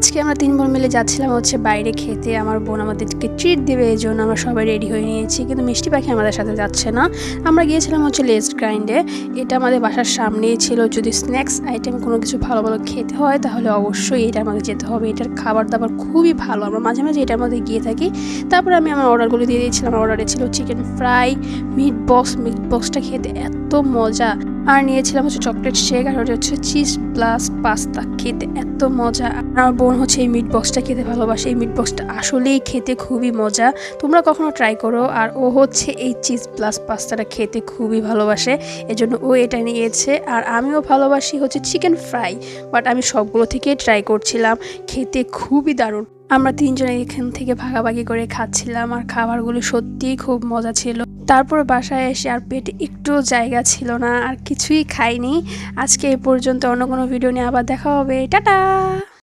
আজকে আমরা ৩ বোন মিলে যাচ্ছিলাম হচ্ছে বাইরে খেতে। আমার বোন আমাদেরকে ট্রিট দেবে, এজন্য আমরা সবাই রেডি হয়ে নিয়েছি। কিন্তু মিষ্টি পাখি আমাদের সাথে যাচ্ছে না। আমরা গিয়েছিলাম হচ্ছে লেস্ট গ্রাইন্ডে। এটা আমাদের বাসার সামনেই ছিল। যদি স্ন্যাক্স আইটেম কোনো কিছু ভালো ভালো খেতে হয় তাহলে অবশ্যই এটার মধ্যে যেতে হবে। এটার খাবার দাবার খুবই ভালো। আমরা মাঝে মাঝে এটার মধ্যে গিয়ে থাকি। তারপরে আমি আমার অর্ডারগুলো দিয়ে দিয়েছিলাম। আমার অর্ডারে ছিল চিকেন ফ্রাই, মিট বক্সটা খেতে এত মজা। আর নিয়েছিলাম হচ্ছে চকলেট শেক, আর ওটা হচ্ছে চিজ প্লাস পাস্তা, খেতে এত মজা। আমার বোন হচ্ছে এই মিট বক্সটা খেতে ভালোবাসে। এই মিট বক্সটা আসলেই খেতে খুবই মজা, তোমরা কখনো ট্রাই করো। আর ও হচ্ছে এই চিজ প্লাস পাস্তাটা খেতে খুবই ভালোবাসে, এজন্য ও এটা নিয়েছে। আর আমিও ভালোবাসি হচ্ছে চিকেন ফ্রাই, বাট আমি সবগুলো থেকে ট্রাই করছিলাম, খেতে খুবই দারুণ। আমরা ৩ জনে এখান থেকে ভাগাভাগি করে খাচ্ছিলাম, আর খাবারগুলো সত্যিই খুব মজা ছিল। তারপর বাসায় এসে আর পেটে একটু জায়গা ছিল না, আর কিছুই খাইনি। আজকে এই পর্যন্ত, অন্য কোনো ভিডিও নিয়ে আবার দেখা হবে। টাটা।